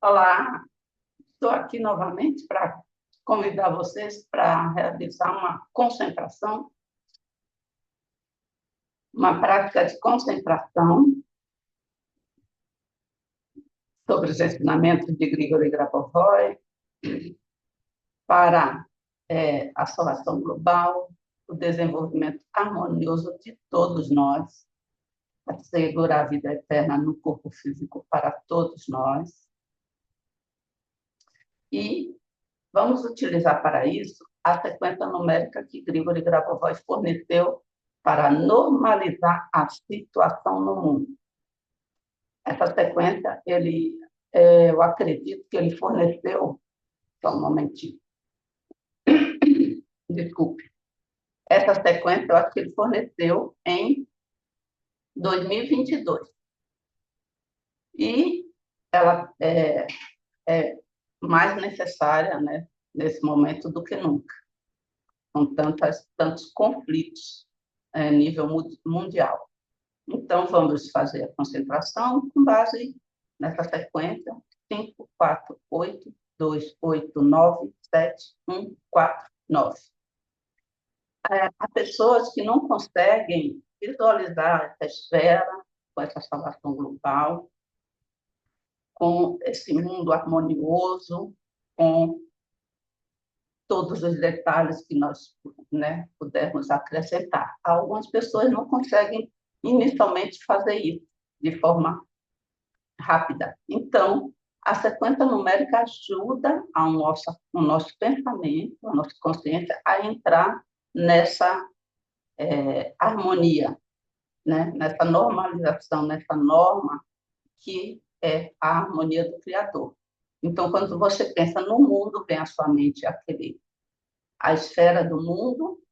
Olá, estou aqui novamente para convidar vocês para realizar uma concentração, uma prática de concentração sobre os ensinamentos de Grigori Grabovoi para a salvação global, o desenvolvimento harmonioso de todos nós, assegurar a vida eterna no corpo físico para todos nós. E vamos utilizar para isso a sequência numérica que Grigori Grabovoi forneceu para normalizar a situação no mundo. Essa sequência, eu acredito que ele forneceu, só um momentinho, desculpe, essa sequência eu acho que ele forneceu em 2022. E ela é mais necessária, né, nesse momento do que nunca, com tantos conflitos a nível mundial. Então, vamos fazer a concentração com base nessa sequência: 5, 4, 8, 2, 8, 9, 7, 1, 4, 9. Há pessoas que não conseguem visualizar essa esfera, com essa salvação global, com esse mundo harmonioso, com todos os detalhes que nós, né, pudermos acrescentar. Algumas pessoas não conseguem inicialmente fazer isso de forma rápida. Então, a sequência numérica ajuda o nosso pensamento, a nossa consciência a entrar nessa harmonia, né? Nessa normalização, nessa norma que é a harmonia do Criador. Então, quando você pensa no mundo, vem à sua mente a esfera do mundo,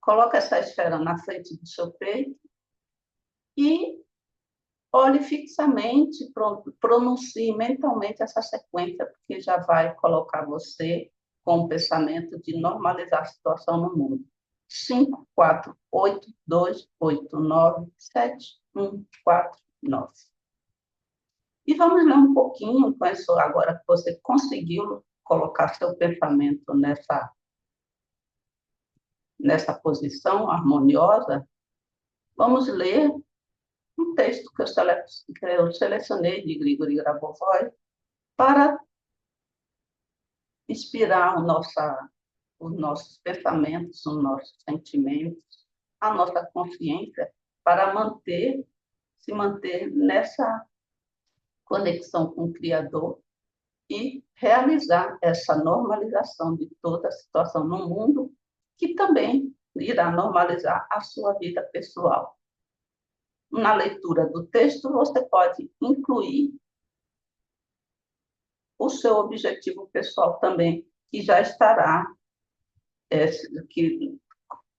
coloca essa esfera na frente do seu peito e olhe fixamente, pronuncie mentalmente essa sequência, porque já vai colocar você com o pensamento de normalizar a situação no mundo. 5, 4, 8, 2, 8, 9, 7, 1, 4, 9. E vamos ler um pouquinho com isso agora que você conseguiu colocar seu pensamento nessa posição harmoniosa. Vamos ler um texto que eu selecionei de Grigori Grabovoi para inspirar os nossos pensamentos, os nossos sentimentos, a nossa consciência, para se manter nessa conexão com o Criador e realizar essa normalização de toda a situação no mundo, que também irá normalizar a sua vida pessoal. Na leitura do texto, você pode incluir o seu objetivo pessoal também, que já estará, que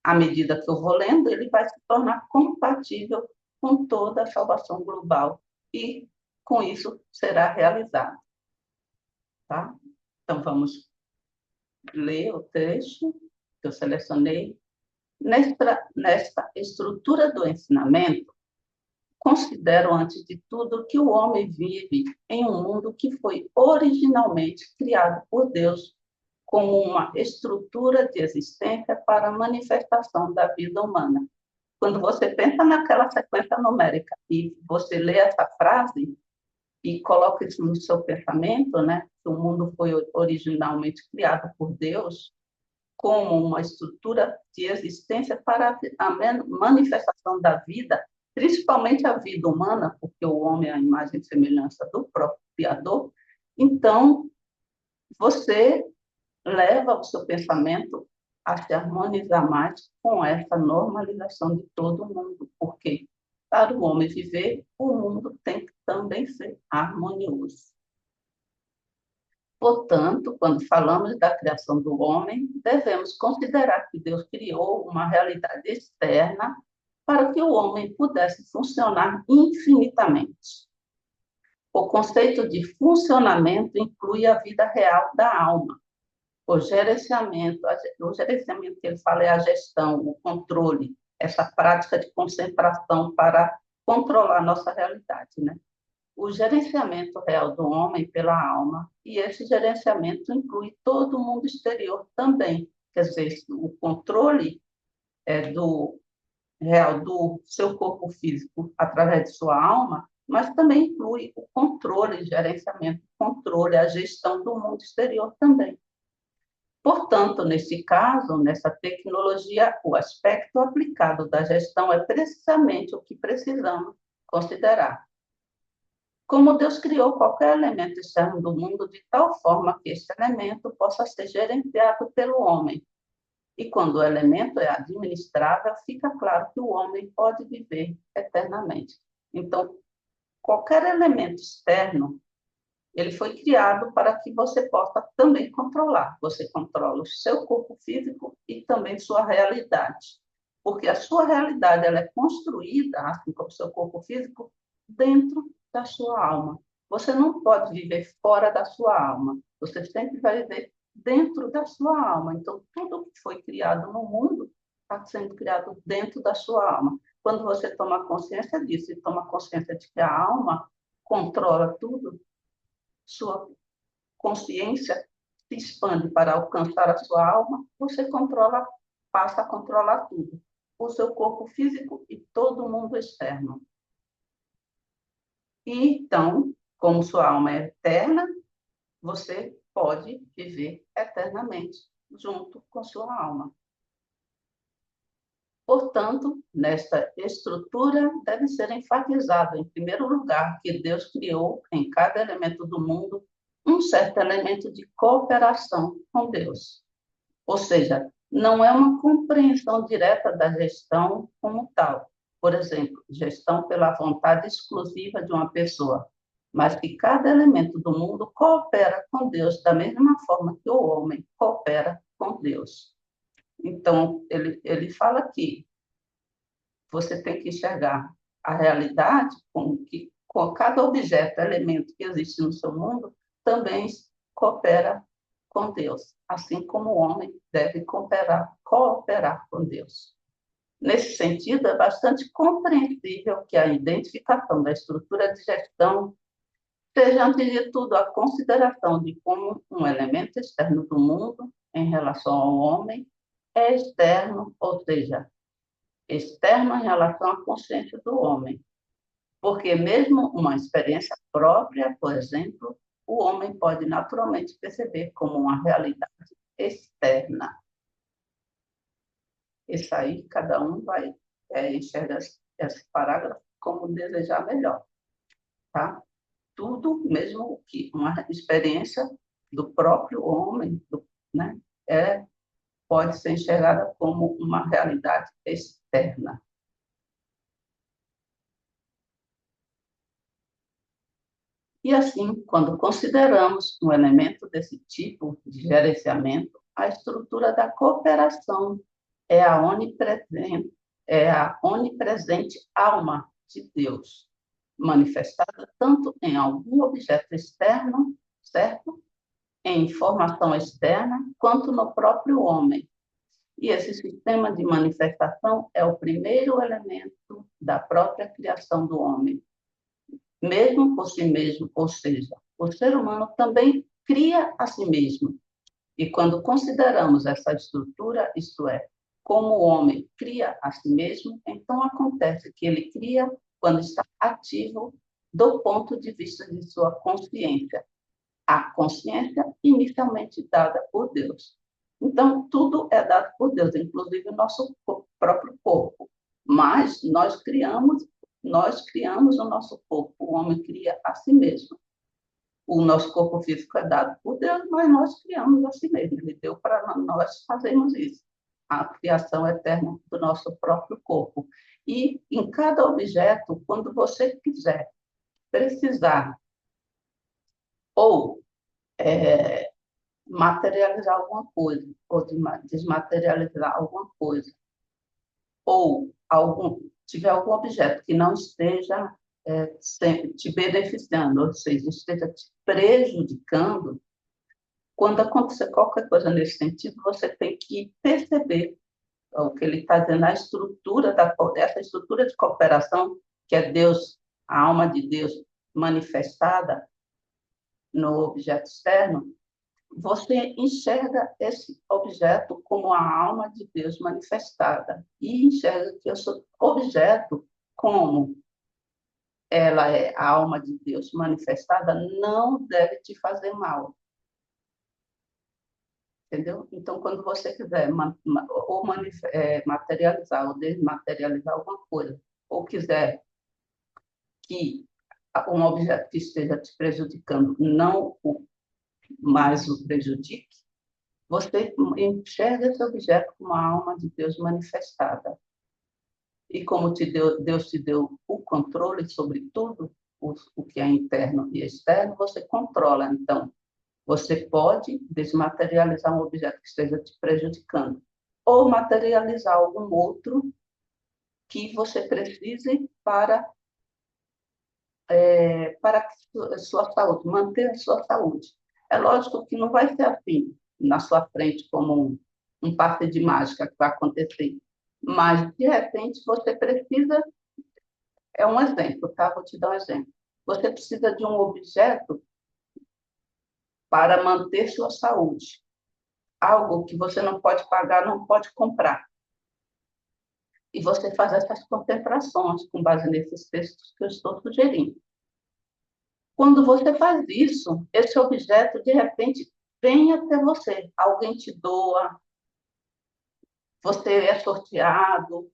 à medida que eu vou lendo, ele vai se tornar compatível com toda a salvação global e, com isso, será realizado. Tá? Então, vamos ler o trecho que eu selecionei. Nesta estrutura do ensinamento, considero, antes de tudo, que o homem vive em um mundo que foi originalmente criado por Deus como uma estrutura de existência para a manifestação da vida humana. Quando você pensa naquela sequência numérica e você lê essa frase e coloca isso no seu pensamento, né, que o mundo foi originalmente criado por Deus como uma estrutura de existência para a manifestação da vida, principalmente a vida humana, porque o homem é a imagem e semelhança do próprio Criador. Então, você leva o seu pensamento a se harmonizar mais com essa normalização de todo mundo, porque para o homem viver, o mundo tem que também ser harmonioso. Portanto, quando falamos da criação do homem, devemos considerar que Deus criou uma realidade externa para que o homem pudesse funcionar infinitamente. O conceito de funcionamento inclui a vida real da alma. O gerenciamento que ele fala é a gestão, o controle, essa prática de concentração para controlar a nossa realidade, né? o gerenciamento real do homem pela alma, e esse gerenciamento inclui todo o mundo exterior também. Quer dizer, o controle do real do seu corpo físico através de sua alma, mas também inclui o controle, gerenciamento, controle, a gestão do mundo exterior também. Portanto, nesse caso, nessa tecnologia, o aspecto aplicado da gestão é precisamente o que precisamos considerar. Como Deus criou qualquer elemento externo do mundo de tal forma que esse elemento possa ser gerenciado pelo homem. E quando o elemento é administrável, fica claro que o homem pode viver eternamente. Então, qualquer elemento externo, ele foi criado para que você possa também controlar. Você controla o seu corpo físico e também sua realidade. Porque a sua realidade ela é construída, assim como o seu corpo físico, dentro da sua alma. Você não pode viver fora da sua alma. Você sempre vai viver dentro da sua alma. Então, tudo que foi criado no mundo está sendo criado dentro da sua alma. Quando você toma consciência disso e toma consciência de que a alma controla tudo, sua consciência se expande para alcançar a sua alma, você controla, passa a controlar tudo, o seu corpo físico e todo o mundo externo. E então, como sua alma é eterna, você pode viver eternamente junto com sua alma. Portanto, nesta estrutura deve ser enfatizado, em primeiro lugar, que Deus criou em cada elemento do mundo um certo elemento de cooperação com Deus. Ou seja, não é uma compreensão direta da gestão como tal. Por exemplo, gestão pela vontade exclusiva de uma pessoa, mas que cada elemento do mundo coopera com Deus da mesma forma que o homem coopera com Deus. Então, ele fala aqui, você tem que enxergar a realidade como que com cada objeto, elemento que existe no seu mundo, também coopera com Deus, assim como o homem deve cooperar com Deus. Nesse sentido, é bastante compreensível que a identificação da estrutura de gestão seja, antes de tudo, a consideração de como um elemento externo do mundo, em relação ao homem, é externo, ou seja, externo em relação à consciência do homem. Porque mesmo uma experiência própria, por exemplo, o homem pode naturalmente perceber como uma realidade externa. Isso aí, cada um vai enxergar esse parágrafo como desejar melhor, tá? Tudo, mesmo que uma experiência do próprio homem, né, pode ser enxergada como uma realidade externa. E assim, quando consideramos um elemento desse tipo de gerenciamento, a estrutura da cooperação é a onipresente alma de Deus, manifestada tanto em algum objeto externo, certo? Em informação externa, quanto no próprio homem. E esse sistema de manifestação é o primeiro elemento da própria criação do homem, mesmo por si mesmo, ou seja, o ser humano também cria a si mesmo. E quando consideramos essa estrutura, isto é, como o homem cria a si mesmo, então acontece que ele cria quando está ativo do ponto de vista de sua consciência. A consciência inicialmente dada por Deus. Então, tudo é dado por Deus, inclusive o nosso próprio corpo. Mas nós criamos o nosso corpo, o homem cria a si mesmo. O nosso corpo físico é dado por Deus, mas nós criamos a si mesmo. Ele deu para nós fazermos isso. A criação eterna do nosso próprio corpo. E em cada objeto, quando você quiser precisar ou materializar alguma coisa, ou desmaterializar alguma coisa, ou tiver algum objeto que não esteja sempre te beneficiando, ou seja, esteja te prejudicando, quando acontecer qualquer coisa nesse sentido, você tem que perceber o que ele está dizendo, a estrutura dessa estrutura de cooperação, que é Deus, a alma de Deus, manifestada no objeto externo, você enxerga esse objeto como a alma de Deus manifestada e enxerga que esse objeto, como ela é a alma de Deus manifestada, não deve te fazer mal. Entendeu? Então, quando você quiser materializar ou desmaterializar alguma coisa, ou quiser que um objeto que esteja te prejudicando não mais o prejudique, você enxerga esse objeto como a alma de Deus manifestada. E como Deus te deu o controle sobre tudo, o que é interno e externo, você controla. Então, você pode desmaterializar um objeto que esteja te prejudicando, ou materializar algum outro que você precise para a sua saúde, manter a sua saúde. É lógico que não vai ser assim na sua frente como um passe de mágica que vai acontecer, mas de repente você precisa, é um exemplo, tá? Vou te dar um exemplo. Você precisa de um objeto para manter sua saúde, algo que você não pode pagar, não pode comprar. E você faz essas contemplações com base nesses textos que eu estou sugerindo. Quando você faz isso, esse objeto, de repente, vem até você. Alguém te doa, você é sorteado,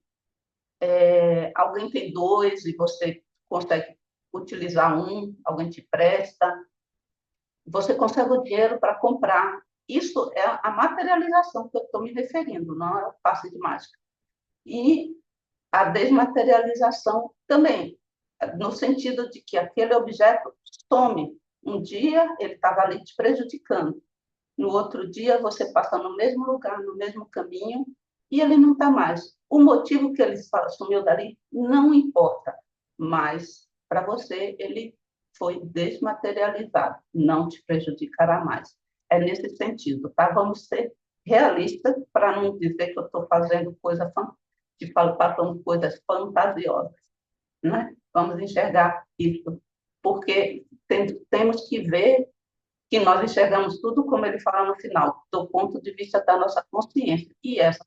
alguém tem dois e você consegue utilizar um, alguém te presta, você consegue o dinheiro para comprar. Isso é a materialização que eu estou me referindo, não é o passe de mágica. E a desmaterialização também, no sentido de que aquele objeto some. Um dia ele estava ali te prejudicando, no outro dia você passa no mesmo lugar, no mesmo caminho, e ele não está mais. O motivo que ele sumiu dali não importa, mas para você ele foi desmaterializado, não te prejudicará mais. É nesse sentido, tá? Vamos ser realistas para não dizer que eu estou fazendo passando coisas fantasiosas, né? Vamos enxergar isso, porque temos que ver que nós enxergamos tudo, como ele fala no final, do ponto de vista da nossa consciência. E essa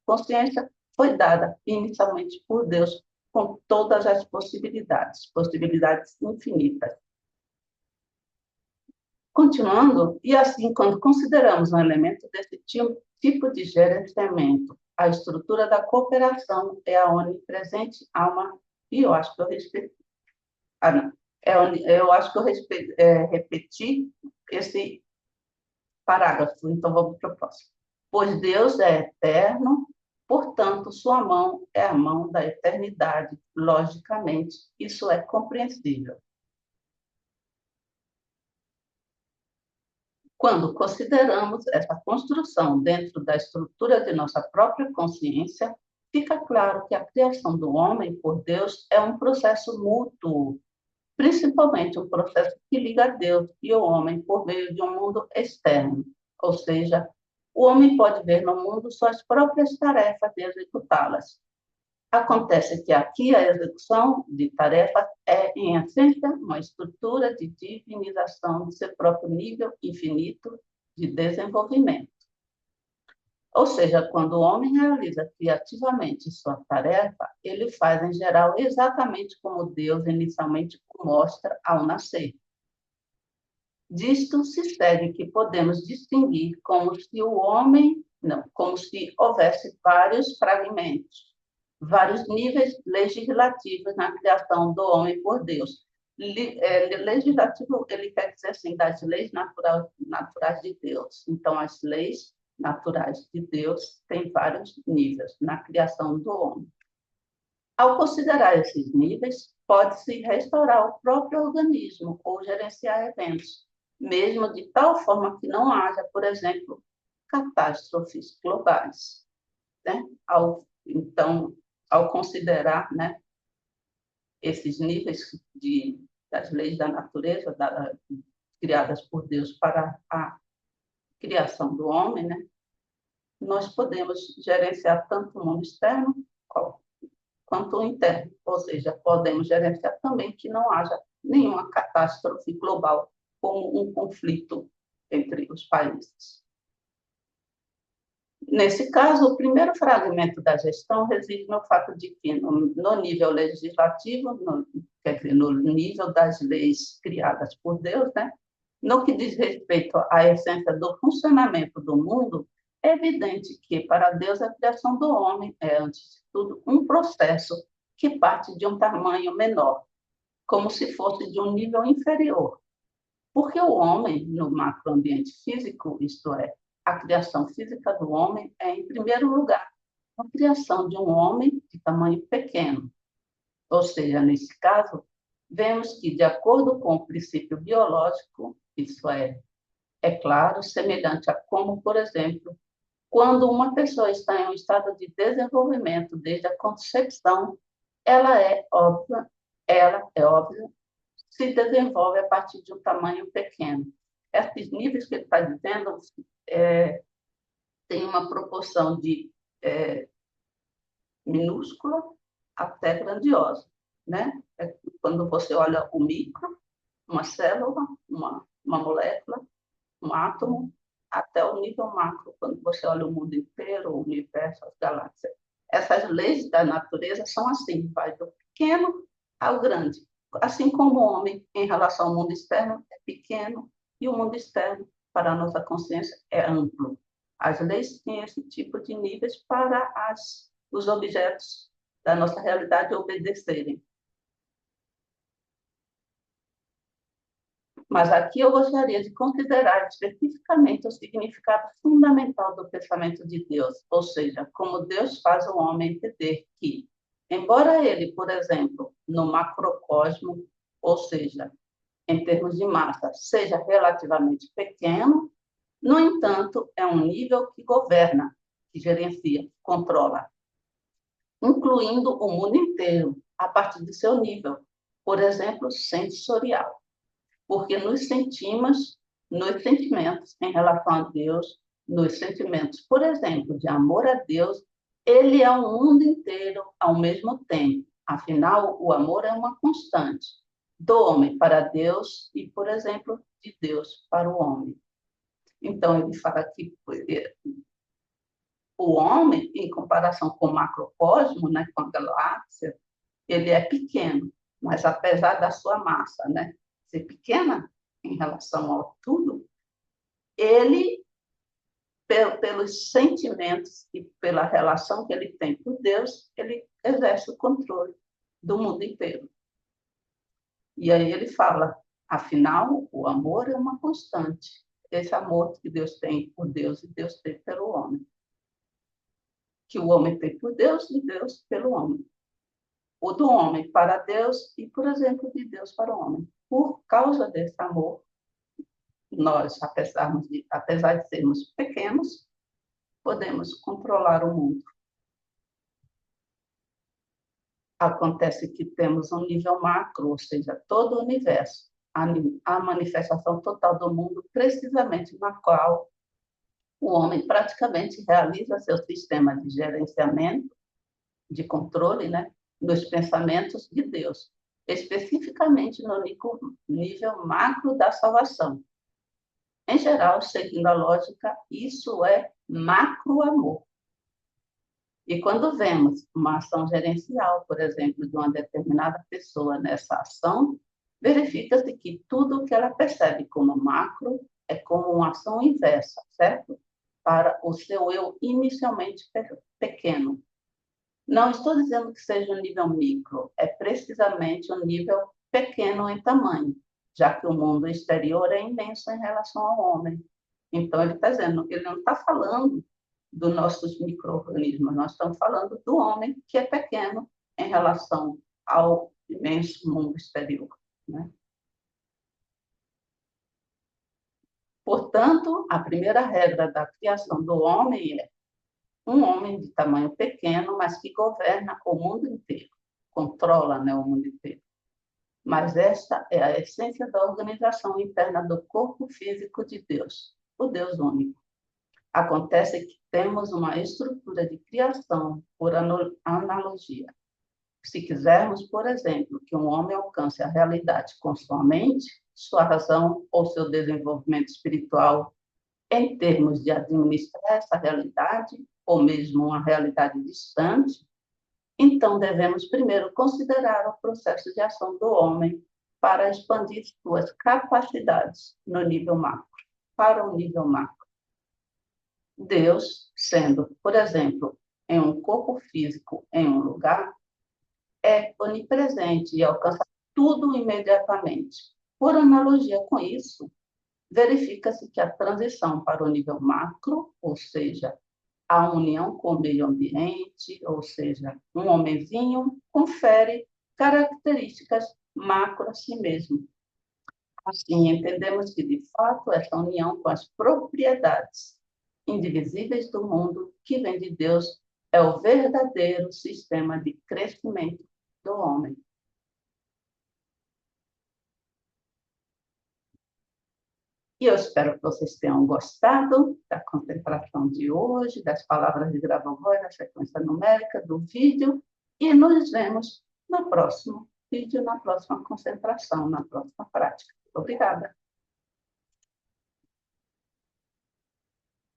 consciência foi dada inicialmente por Deus, com todas as possibilidades infinitas. Continuando, e assim, quando consideramos um elemento desse tipo de gerenciamento, a estrutura da cooperação é a onipresente alma, e eu acho que eu respeito. Ah, não. Eu acho que eu repeti esse parágrafo, então vamos para o próximo. Pois Deus é eterno, portanto, sua mão é a mão da eternidade. Logicamente, isso é compreensível. Quando consideramos essa construção dentro da estrutura de nossa própria consciência, fica claro que a criação do homem por Deus é um processo mútuo, principalmente um processo que liga a Deus e o homem por meio de um mundo externo, ou seja, o homem pode ver no mundo suas próprias tarefas e executá-las. Acontece que aqui a execução de tarefas é, em essência, uma estrutura de divinização de seu próprio nível infinito de desenvolvimento. Ou seja, quando o homem realiza criativamente sua tarefa, ele faz, em geral, exatamente como Deus inicialmente mostra ao nascer. Disto se segue que podemos distinguir como se o homem, não, como se houvesse vários fragmentos, vários níveis legislativos na criação do homem por Deus. Legislativo, ele quer dizer assim, das leis naturais de Deus. Então, as leis naturais de Deus têm vários níveis na criação do homem. Ao considerar esses níveis, pode-se restaurar o próprio organismo ou gerenciar eventos, mesmo de tal forma que não haja, por exemplo, catástrofes globais. Né? Então, ao considerar, né, esses níveis das leis da natureza, criadas por Deus para a criação do homem, né, nós podemos gerenciar tanto o mundo externo quanto o interno, ou seja, podemos gerenciar também que não haja nenhuma catástrofe global, como um conflito entre os países. Nesse caso, o primeiro fragmento da gestão reside no fato de que, no nível legislativo, quer dizer, no nível das leis criadas por Deus, né, no que diz respeito à essência do funcionamento do mundo, é evidente que, para Deus, a criação do homem é, antes de tudo, um processo que parte de um tamanho menor, como se fosse de um nível inferior. Porque o homem, no macroambiente físico, isto é, a criação física do homem é, em primeiro lugar, a criação de um homem de tamanho pequeno. Ou seja, nesse caso, vemos que, de acordo com o princípio biológico, isso é claro, semelhante a como, por exemplo, quando uma pessoa está em um estado de desenvolvimento desde a concepção, ela é óbvia, se desenvolve a partir de um tamanho pequeno. Esses níveis que ele está dizendo têm uma proporção de minúscula até grandiosa, né? Quando você olha o micro, uma célula, uma molécula, um átomo, até o nível macro, quando você olha o mundo inteiro, o universo, as galáxias. Essas leis da natureza são assim, vai do pequeno ao grande. Assim como o homem, em relação ao mundo externo, é pequeno, e o mundo externo, para a nossa consciência, é amplo. As leis têm esse tipo de níveis para os objetos da nossa realidade obedecerem. Mas aqui eu gostaria de considerar especificamente o significado fundamental do pensamento de Deus, ou seja, como Deus faz o homem entender que, embora ele, por exemplo, no macrocosmo, ou seja, em termos de massa, seja relativamente pequeno, no entanto, é um nível que governa, que gerencia, controla, incluindo o mundo inteiro, a partir do seu nível, por exemplo, sensorial. Porque nos sentimos, nos sentimentos em relação a Deus, nos sentimentos, por exemplo, de amor a Deus, ele é o mundo inteiro ao mesmo tempo. Afinal, o amor é uma constante do homem para Deus e, por exemplo, de Deus para o homem. Então, ele fala que o homem, em comparação com o macrocosmo, né, com a galáxia, ele é pequeno, mas apesar da sua massa, né, ser pequena em relação ao tudo, ele, pelos sentimentos e pela relação que ele tem com Deus, ele exerce o controle do mundo inteiro. E aí ele fala, afinal, o amor é uma constante. Esse amor que Deus tem por Deus e Deus tem pelo homem. Que o homem tem por Deus e Deus pelo homem. O do homem para Deus e, por exemplo, de Deus para o homem. Por causa desse amor, nós, apesar de sermos pequenos, podemos controlar o mundo. Acontece que temos um nível macro, ou seja, todo o universo, a manifestação total do mundo, precisamente na qual o homem praticamente realiza seu sistema de gerenciamento, de controle, né, dos pensamentos de Deus, especificamente no nível macro da salvação. Em geral, seguindo a lógica, isso é macro-amor. E quando vemos uma ação gerencial, por exemplo, de uma determinada pessoa nessa ação, verifica-se que tudo o que ela percebe como macro é como uma ação inversa, certo? Para o seu eu inicialmente pequeno. Não estou dizendo que seja um nível micro, é precisamente um nível pequeno em tamanho, já que o mundo exterior é imenso em relação ao homem. Então, ele está dizendo, ele não está falando dos nossos micro-organismos, nós estamos falando do homem, que é pequeno em relação ao imenso mundo exterior. Né? Portanto, a primeira regra da criação do homem é um homem de tamanho pequeno, mas que governa o mundo inteiro, controla, né, o mundo inteiro. Mas esta é a essência da organização interna do corpo físico de Deus, o Deus único. Acontece que temos uma estrutura de criação por analogia. Se quisermos, por exemplo, que um homem alcance a realidade com sua mente, sua razão ou seu desenvolvimento espiritual em termos de administrar essa realidade, ou mesmo uma realidade distante, então devemos primeiro considerar o processo de ação do homem para expandir suas capacidades no nível macro, para o nível macro. Deus, sendo, por exemplo, em um corpo físico em um lugar, é onipresente e alcança tudo imediatamente. Por analogia com isso, verifica-se que a transição para o nível macro, ou seja, a união com o meio ambiente, ou seja, um homenzinho, confere características macro a si mesmo. Assim, entendemos que, de fato, essa união com as propriedades indivisíveis do mundo, que vem de Deus, é o verdadeiro sistema de crescimento do homem. E eu espero que vocês tenham gostado da contemplação de hoje, das palavras de Grabovoi, da sequência numérica, do vídeo, e nos vemos no próximo vídeo, na próxima concentração, na próxima prática. Obrigada.